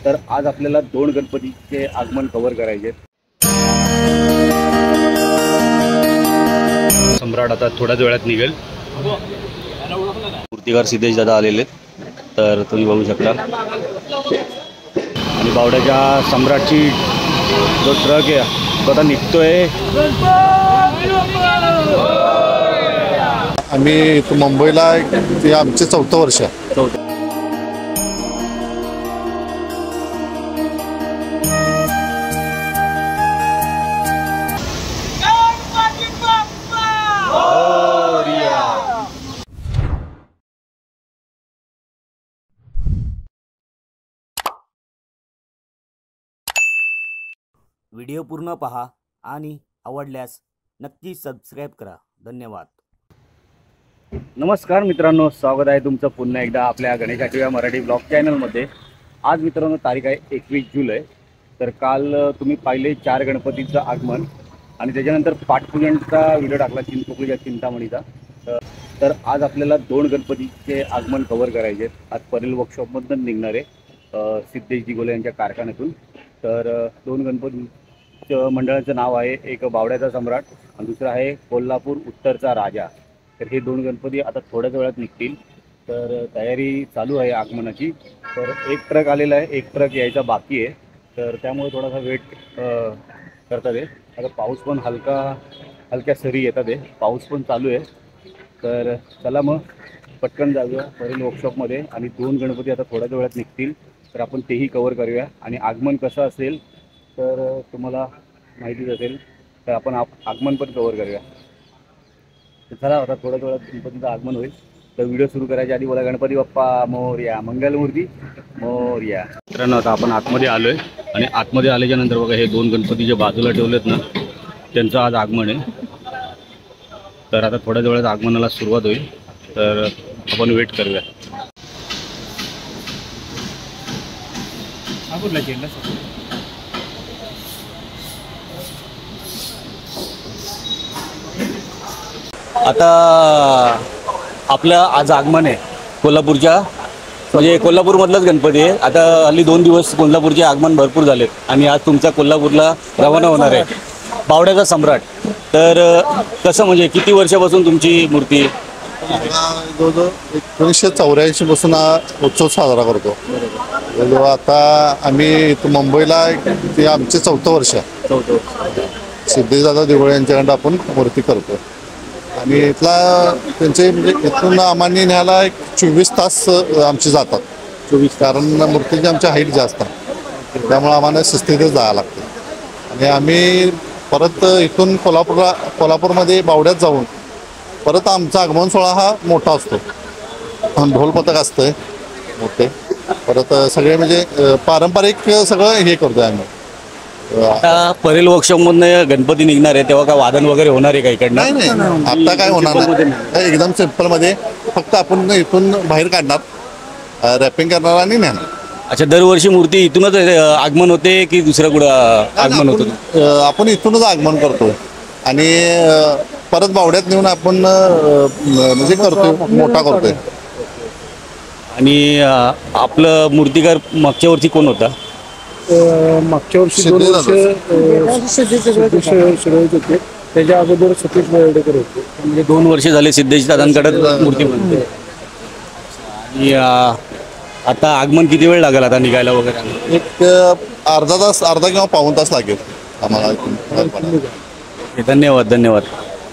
तर आज आपल्याला दोन गणपतीचे आगमन कव्हर करायचे आहेत। सम्राट आता थोड्याच वेळात निघेल। मूर्तिकार सिद्धेश दादा आलेले आहेत, तर तुम्ही बघू शकता। आणि बावड्याच्या सम्राटची जो ट्रक आहे तो आता निघतोय। आम्ही इथं मुंबईला आमचे 4थं वर्ष आहे। व्हिडिओ पूर्ण पहा आणि आवडल्यास नक्की सबस्क्राईब करा। धन्यवाद। नमस्कार मित्रांनो, स्वागत आहे तुमचं पुन्हा एकदा आपल्या गणेश आठवड्या मराठी ब्लॉग चॅनलमध्ये। आज मित्रांनो तारीख आहे 21 जुलै। तर काल तुम्ही पाहिले 4 गणपतीचं आगमन आणि त्याच्यानंतर पाठपूजनचा व्हिडिओ टाकला चिंचपोकळीच्या चिंतामणीचा। तर आज आपल्याला 2 गणपतीचे आगमन कव्हर करायचे आहेत। आज परेल वर्कशॉपमधून निघणारे सिद्धेश दिगोले यांच्या कारखान्यातून। तर 2 गणपती मंडळाचं नाव आहे, एक बावड्याचा सम्राट आणि दुसरा आहे कोल्हापूर उत्तरचा राजा। तर हे 2 गणपती आता थोड्याच वेळात निघतील। तर तयारी चालू आहे आगमनाची। तर एक ट्रक आलेला आहे, एक ट्रक यायचा बाकी आहे। तर त्यामुळे थोडासा वेट करतात आहे। आता पाऊस पण हलक्या सरी येतात आहे, पाऊस पण चालू आहे। तर चला मग पटकन जाऊया परेल वर्कशॉपमध्ये आणि 2 गणपती आता थोड्याच वेळात निघतील। तर आपण तेही कव्हर करूया आणि आगमन कसं असेल तर तुम्हाला माहितीच असेल। तर आपण आगमन पण कव्हर करूया। तर चला आता थोड्याच वेळात गणपतीचं आगमन होईल। तर व्हिडिओ सुरू करायच्या आधी बोला गणपती बाप्पा मोरया, मंगलमूर्ती मोरया। मित्रांनो आता आपण आतमध्ये आलोय आणि आतमध्ये आल्याच्या नंतर बघा हे 2 गणपती जे बाजूला ठेवलेत ना त्यांचं आज आगमन आहे। तर आता थोड्याच वेळात आगमनाला सुरुवात होईल। तर आपण वेट करूया। आता आपलं आज आगमन आहे कोल्हापूरच्या, म्हणजे कोल्हापूरमधलाच गणपती आहे। आता हल्ली 2 दिवस कोल्हापूरचे आगमन भरपूर झालेत आणि आज तुमचा कोल्हापूरला रवाना होणार आहे बावड्याचा सम्राट। तर कसं म्हणजे किती वर्षापासून तुमची मूर्ती? 1984 पासून हा उत्सव साजरा करतो। आता आम्ही इथं मुंबईला आमचे 4थं वर्ष आहे। सिद्धेश दादा दिगोळे यांच्याकडे आपण मूर्ती करतो आणि इथला त्यांचे म्हणजे इथून आम्हाला न्यायला 24 तास आमचे जातात। 24 कारण मूर्तीची आमची हाईट जास्त आहे, त्यामुळे आम्हाला शिस्तीतच जावं लागतं। आणि आम्ही परत इथून कोल्हापूरमध्ये बावड्यात जाऊन परत आमचा आगमन सोहळा हा मोठा असतो। ढोल पथक असतं मोठे, परत सगळे म्हणजे पारंपरिक सगळं हे करतोय आम्ही। आता परेल वर्कशॉपमधनं गणपती निघणार आहे तेव्हा काय वादन वगैरे होणार आहे का इकडनं? नाही, आता काय होणार नाही, एकदम सिम्पलमध्ये फक्त आपण इथून बाहेर काढणार, रॅपिंग करणार आणि नेणार। अच्छा, दरवर्षी मूर्ती इथूनच आगमन होते की दुसरं कुठं आगमन होतं? आपण इथूनच आगमन करतो आणि परत बावड्यात नेऊन आपण म्हणजे करतोय, मोठा करतोय। आणि आपलं मूर्तिकार मागच्या वर्षी कोण होता? मागच्या वर्षी 2 वर्ष होते, त्याच्या अगोदर सतीश बेर्डेकर होते। म्हणजे 2 वर्ष झाले सिद्धेश दादांकडे मूर्ती बनते। आणि आता आगमन किती वेळ लागेल आता निघायला वगैरे? एक अर्धा किंवा पाऊण तास लागेल आम्हाला। धन्यवाद धन्यवाद।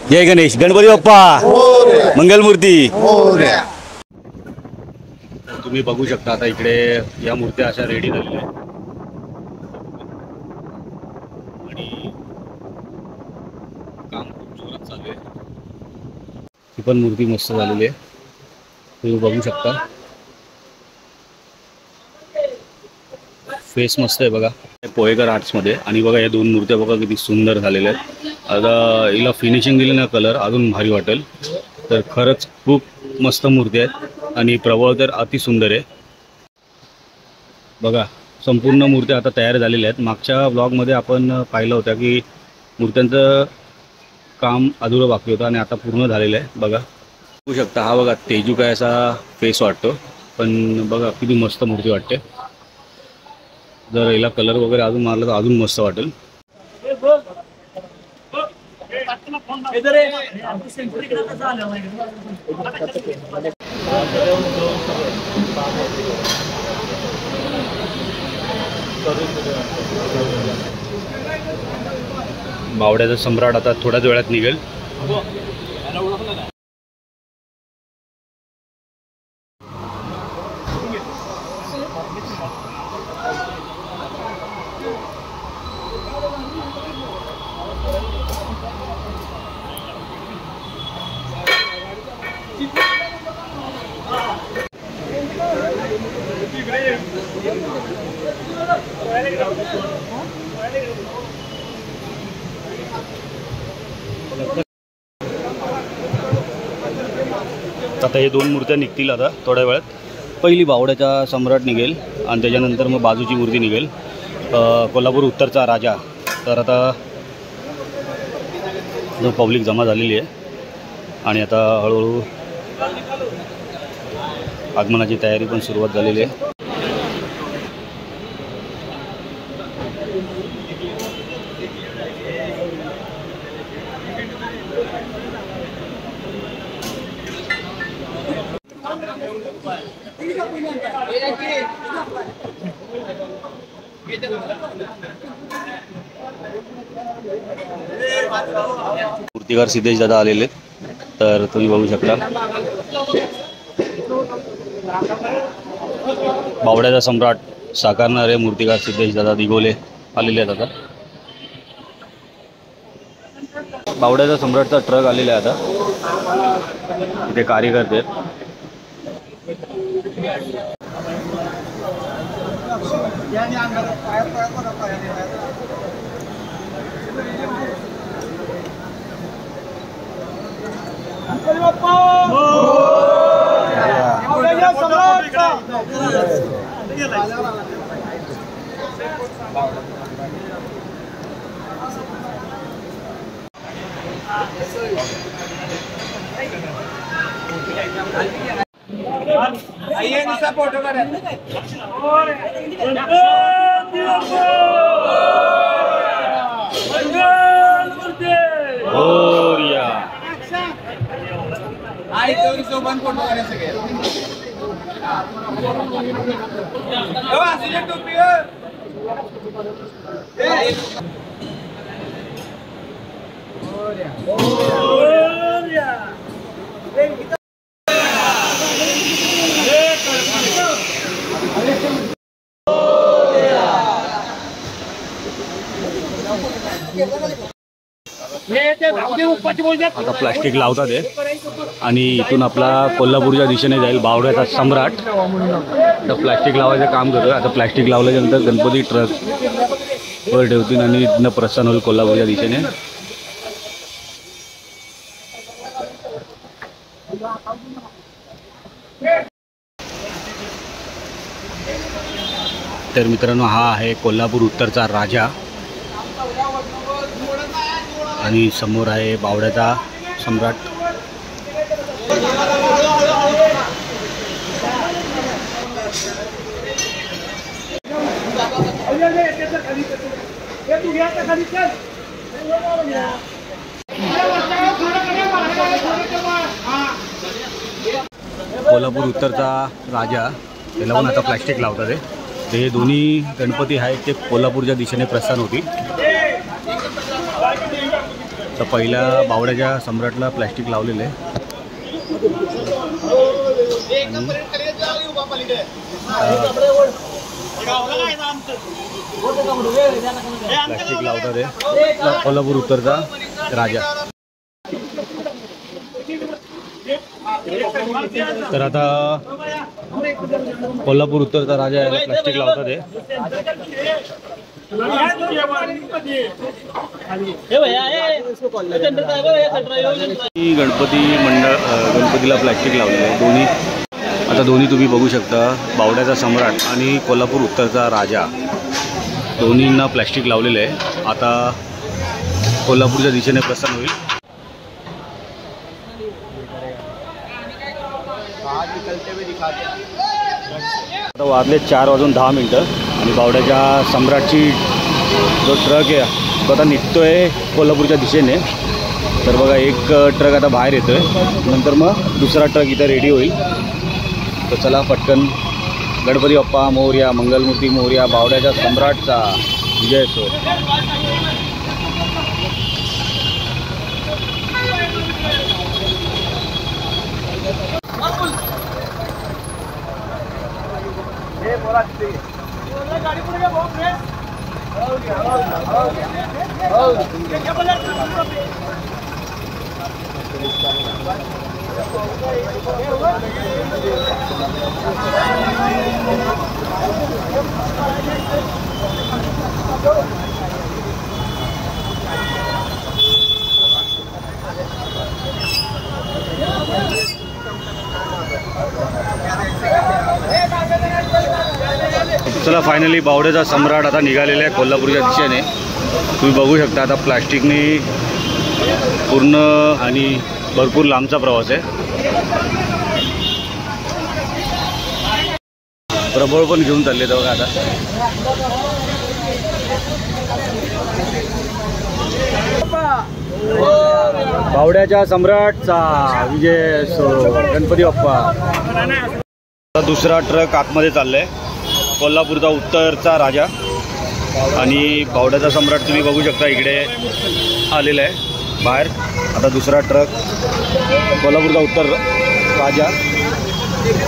जय गणेश, गणपती बाप्पा मंगलमूर्ती। तुम्ही बघू शकता आता इकडे या मूर्त्या अशा रेडी झालेल्या आहेत आणि काम खूप जोरात चालू आहे। ही पण मूर्ती मस्त झालेली आहे, तुम्ही बघू शकता। फेस मस्त आहे बघा पोहेकर आर्ट्समध्ये। आणि बघा या 2 मूर्त्या बघा किती सुंदर झालेल्या आहेत। आता हिला फिनिशिंग दिली ना कलर अजून भारी वाटेल। तर खरंच खूप मस्त मूर्ती आहेत आणि प्रभाव तर अति सुंदर आहे बघा। संपूर्ण मूर्त्या आता तयार झालेल्या आहेत। मागच्या ब्लॉगमध्ये आपण पाहिलं होतं की मूर्त्यांचं काम अधुरं बाकी होतं आणि आता पूर्ण झालेलं आहे बघा। बघू शकता हा बघा तेजू काय असा फेस वाटतो, पण बघा किती मस्त मूर्ती वाटते। जर याला कलर वगैरे अजून मारला तर अजून मस्त वाटेल. बावड्याचा सम्राट आता थोड्याच वेळात निघेल. आता हे 2 मूर्त्या निघतील आता थोड्या वेळात. पहिली बावड्याचा सम्राट निघेल आणि त्याच्यानंतर मग बाजूची मूर्ती निघेल कोल्हापूर उत्तरचा राजा. तर आता जो पब्लिक जमा झालेली आहे आणि आता हळूहळू आगमनाची तयारी पण सुरुवात झालेली आहे. मूर्तिकार सिद्धेश दादा आलेले आहेत. तर तुम्ही बघू शकता बावड्याचा सम्राट साकारणारे मूर्तिकार सिद्धेश दादा दिगोले आलेले आहेत. आता बावड्याचा सम्राटचा ट्रक आलेला आहे. आता ते कार्यकर्ते आहेत. फोटो आता प्लास्टिक लावतात आहे आणि इथून आपला कोल्हापूरच्या दिशेने जाईल बावड्याचा सम्राट. तर प्लास्टिक लावायचं काम करतो. आता प्लास्टिक लावल्यानंतर गणपती ट्रक वर ठेवतील आणि इथनं प्रस्थान होईल कोल्हापूरच्या दिशेने. तर मित्रांनो, हा आहे कोल्हापूर उत्तरचा राजा आणि समोर आहे बावड्याचा सम्राट. कोल्हापूर उत्तरचा राजा त्याला पण आता प्लॅस्टिक लावतात आहे. ते दोन्ही गणपती आहेत ते कोल्हापूरच्या दिशेने प्रस्थान होतील. तर पहिल्या बावड्याच्या सम्राटला प्लॅस्टिक लावलेलं आहे. प्लॅस्टिक लावतात आहे कोल्हापूर उत्तरचा राजा. तर आता कोल्हापूर उत्तरचा राजा याला प्लॅस्टिक लावतात आहे. गणपती मंडळ गणपतीला प्लॅस्टिक लावलेलं आहे दोन्ही. आता दोन्ही तुम्ही बघू शकता, बावड्याचा सम्राट आणि कोल्हापूर उत्तरचा राजा दोन्हींना प्लॅस्टिक लावलेलं आहे. आता कोल्हापूरच्या दिशेने प्रस्थान होईल. आता वाजले 4:10 आणि बावड्याच्या सम्राटची जो ट्रक आहे तो आता निघतोय कोल्हापूरच्या दिशेने. तर बघा एक ट्रक आता बाहेर येतोय, नंतर मग दुसरा ट्रक इथं रेडी होईल. तर चला पटकन गणपती बाप्पा मोरया, मंगलमूर्ती मोरया, बावड्याच्या सम्राटचा विजय असो. चला फायनली बावड्याचा सम्राट आता निघालेला आहे कोल्हापूरच्या दिशेने. तुम्ही बघू शकता आता प्लॅस्टिकने पूर्ण आणि भरपूर लांबचा प्रवास आहे. प्रबळ पण घेऊन चालले बघा आता. बावड्याच्या सम्राटचा विजय असो. गणपती बाप्पा. दुसरा ट्रक आतमध्ये चाललाय, कोल्हापूरचा उत्तरचा राजा आणि बावड्याचा सम्राट तुम्ही बघू शकता इकडे आलेला आहे बाहेर. आता दुसरा ट्रक कोल्हापूरचा उत्तर राजा,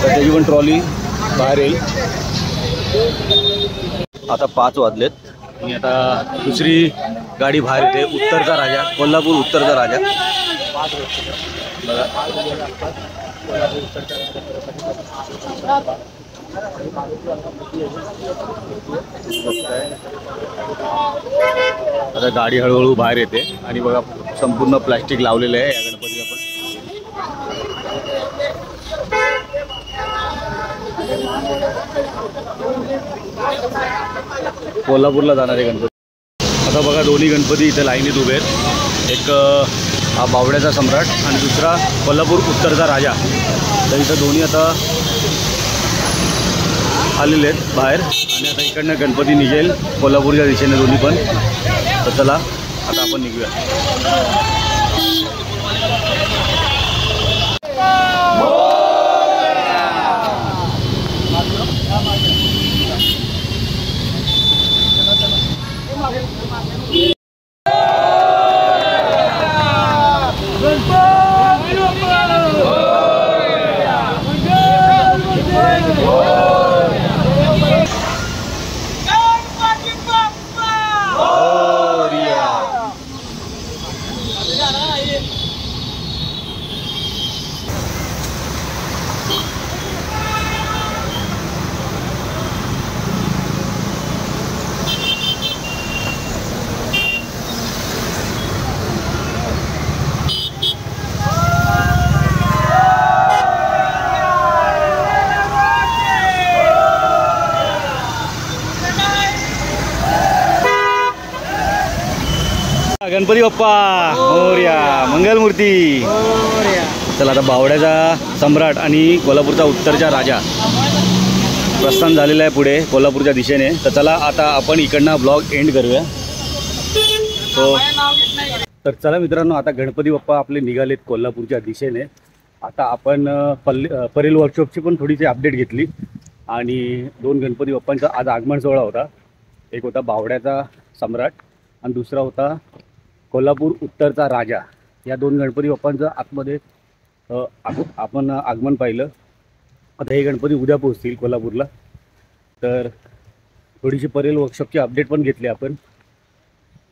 तर त्याची पण ट्रॉली बाहेर येईल. आता 5 वाजलेत आणि आता दुसरी गाडी बाहेर येते, उत्तरचा राजा, कोल्हापूर उत्तरचा राजा. बघा आता गाडी हळूहळू बाहेर येते आणि बघा संपूर्ण प्लॅस्टिक लावलेलं आहे या गणपतीला पण. कोल्हापूरला जाणारे गणपती. आता बघा दोन्ही गणपती इथे लाईनीत उभे आहेत. एक हा बावड्याचा सम्राट आणि दुसरा कोल्हापूर उत्तरचा राजा. तर इथं दोन्ही आता आलेले आहेत बाहेर आणि आता इकडनं गणपती निघेल कोल्हापूरच्या दिशेने दोन्ही पण. तर चला आता आपण निघूया. गणपती बाप्पा मोरया, मंगलमूर्ती. चला आता बावड्याचा सम्राट आणि कोल्हापूरचा उत्तरचा राजा प्रस्थान झालेला आहे पुढे कोल्हापूरच्या दिशेने. तर चला आता आपण इकडनं ब्लॉग एंड करूया. तर चला मित्रांनो, आता गणपती बाप्पा आपले निघालेत कोल्हापूरच्या दिशेने. आता आपण परेल वर्कशॉपची पण थोडीशी अपडेट घेतली आणि 2 गणपती बाप्पांचा आज आगमन सोहळा होता. एक होता बावड्याचा सम्राट आणि दुसरा होता कोल्हापूर उत्तरचा राजा. या 2 गणपती बाप्पांचं आतमध्ये आपण आगमन पाहिलं. आता हे गणपती उद्या पोहोचतील कोल्हापूरला. तर थोडीशी परेल वर्कशॉपची अपडेट पण घेतली आपण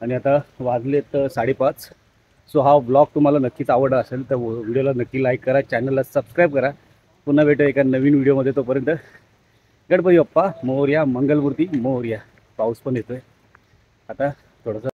आणि आता वाजलेत 5:30. सो हा ब्लॉग तुम्हाला नक्कीच आवडला असेल तर व्हिडिओला नक्की लाईक करा, चॅनलला सबस्क्राईब करा. पुन्हा भेटूया एका नवीन व्हिडिओमध्ये. तोपर्यंत गणपती बाप्पा मोरया, मंगलमूर्ती मोरया. पाऊस पण येतोय आता थोडंसं.